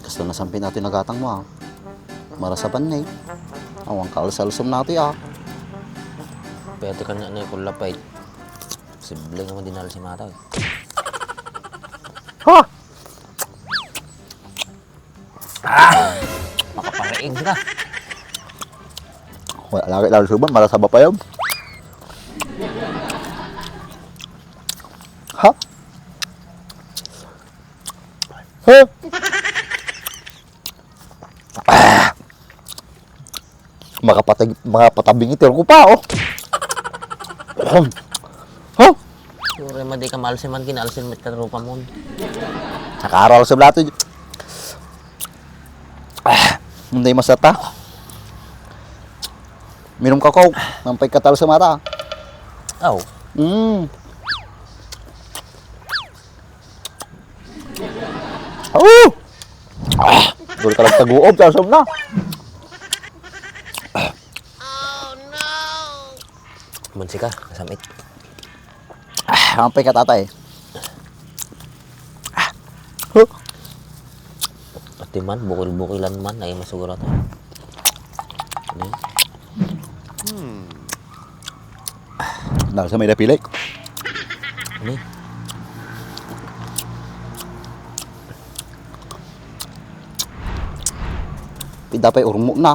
Gusto na sampin natin nagatang mo, marasaban na eh. Awang kaalsalsam natin, Pwede ka na yung kulapay. Simple nga mo dinala si Mata. Ha? Makaparaing ka. Wala lagi lalo suban, marasaba pa yun. Ha? Ha? Makapatabing itir ko pa, oh. Ha? Sure, di ka maalsin man kinaalsin met katrupa mo. Nakaaral sa blato. Hindi masata. Minum ka ko, nampay katal sa mata. Oh. Oh! Dulu ka lang taguob, tasam na. Munsi ka, kasamit. Nampay ka tatay. Huh? Pati man, bukil-bukilan man, ay masuguro to. Ano yun? Dahil sa may napilik. Ano yun? Pidapay urmo na.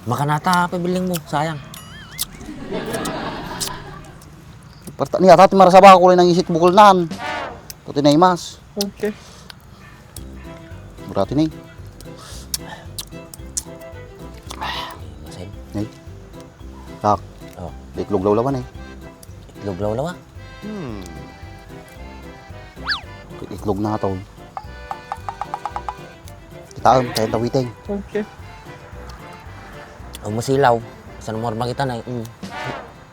Makanata, pabiling mo, sayang. Parta niya, tati marasaba ko rin ng isit bukol naan. Tati na imas. Okay. Berarti nih. Masin. Nih. Tak. Oh. Iklog lawlawan eh. Itlog lawa-lawa. Iklog na to. Kita tayo tawiting. Okay. O masilaw. Saan mo makita na?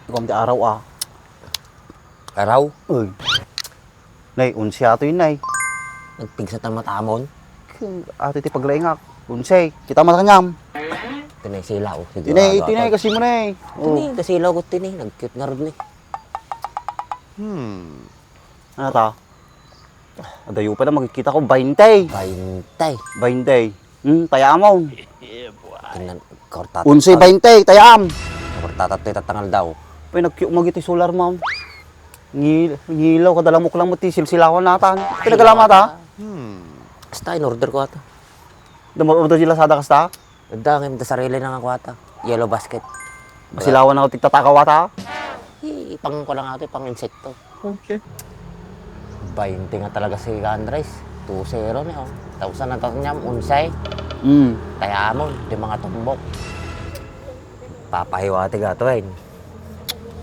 Ikaw di araw ah. Araw. Uy. Nay, unsya to yun nay. Nagpigsa ta matamon. Ate ti paglaingak. Unsay, kita matanyam. Tinay silaw. Tinay kasi mo nay. Tinay, kasilaw ko tinay. Nag-cute nga rin eh. Ano ta? Adayo pa na magkikita ko 20. Baintay. 20. Taya mo. Tingnan, kortat. Unsay 20, tayam. Kortatat tayo tatangal daw. Pay nagkiyok magiti solar ma'am. Ngilaw ka dalamok lang mo ti silsilawan natan. Pinagalamat ha? Basta in order ko ata. Order sila sa kasta. Nagdangin ta sarili na nga ko ata. Yellow basket. Masilawan ako tigtatakaw ata. Pang ko lang ata, pang insekto. Okay. 20 nga talaga si Andres. 2-0 na oh. Tausan na tatanyam, unsay. Kaya mo, di mga tumbok. Papahiwati ka to eh.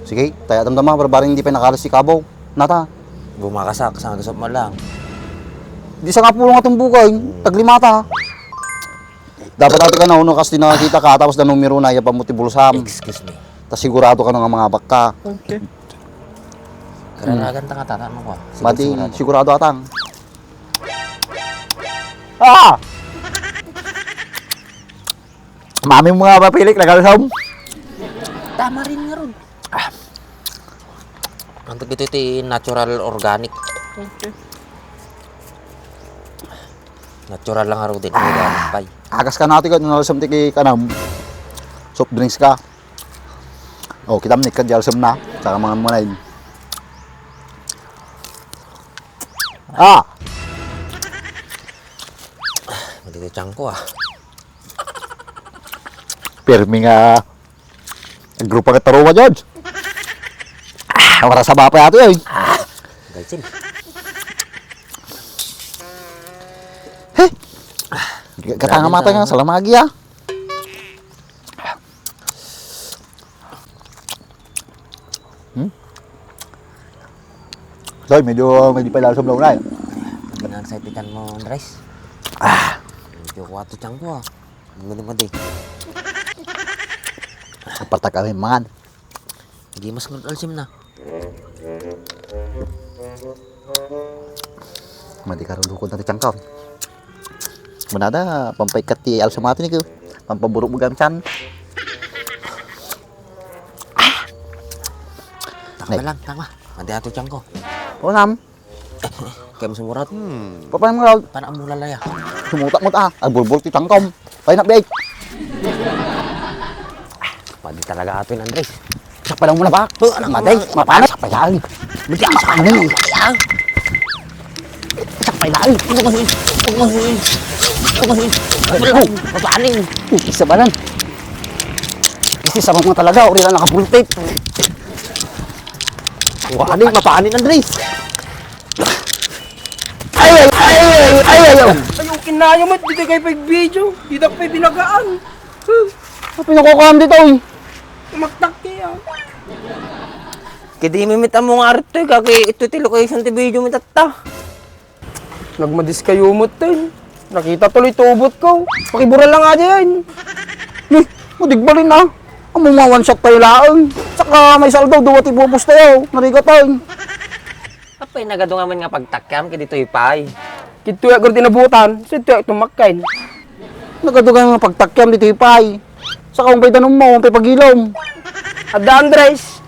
Sige, tayo damdama, barbaring hindi pa nakalas si Kabaw. Nata. Bumakasak, sa gasap mo lang. Di sa nga pulong atong bukay, taglimata. Dapat natin ka na uno kasi nakakita ka, tapos na numero na, iya pa mo tibulsam. Excuse me. Tapos sigurado ka nga mga bakka. Okay. Karanagan ta nga tatanong ko. Mati, sigurado atang. Ah! Mami mo nga papilik, nagalasam. Tama rin nga ron. Ang ito natural organic. Okay. Natural lang araw din. Organic pay. Agas ka natin ka, nalasam ti kay kanam. Soft drinks ka. Oh, kita menik ka, jalasam na. Saka mga manayin. Ah! Matititsang ko ah. Pirmi nga. Ang grupo ka taruwa, George. Wala sa bapa yato yun. Gaysin. Hey! Katanga mata nga, salamagi ah. Soy, medyo pala sa blog na eh. Hindi nga excited mo, Andres. Medyo kuwato tiyang ko ah. Mali. Partak kami mangan. Hindi mas nag-alsim na. Mati karon dukod natin cangkaw. Manada pampaikat ti alsamati ni ko. Pampaburuk mo gamsan. Tama lang, tama. Mati ato tiyang ko. O nam. Kaya sumurat. Papayan mo raw. Paano ang mulalaya? Sumutak mo ta. Ay, bulbul ti tangkom. Payan na, biyay. Pwede talaga ato yun, Andres. Sakpa lang muna ba? Matay, mapana. Sakpa yan. Buti ang sakpa mo. Sakpa yan. Papanin. Isa ba lang? Kasi sa mga talaga, uri na nakabultit. Mapanin, Andres. Ay! Ayun, kinayo mo, dito kayo pag-video. Dito kayo binagaan. Ano pinakukam dito eh? Magtak kayo. Kaya mimit ang mga arte, kaki ito location ti video mo tata. Nagmadis kayo mo, tin. Nakita tuloy tubot ko. Pakibura lang nga dyan. Madigba rin na. Ang mga one shot tayo lang. Saka may saldaw, duwat ibubos tayo. Narigat tayo. Apay nagadungaman nga pagtakyam, kaya dito ipay. Kito ya gawin nabutan. Sito ya tumakkain. Nagadugan mga pagtakyam dito ipay. Saka kung tanong mo, kung pagilom. Ada Andres.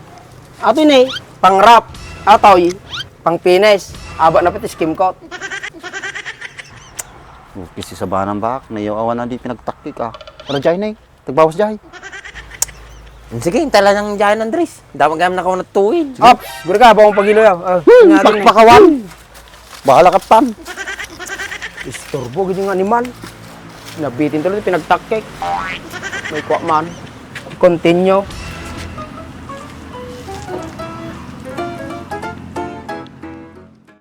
Ato ni, pang rap. Atoy, pang pines. Aba na pati skim coat. Kasi sa banang bak, nayaw awan na di pinagtaktik ah. Pero jay na eh. Tagbawas jay. Sige, tala ng dyan, Andres. Dapat gayam na ako natuwin. Up, siguro ka, bawang pagilo ya. Bakpakawan. Bahala katan. Istorbo, ganyan animal. Nabitin tuloy, pinagtakik. May kwa man. Continue.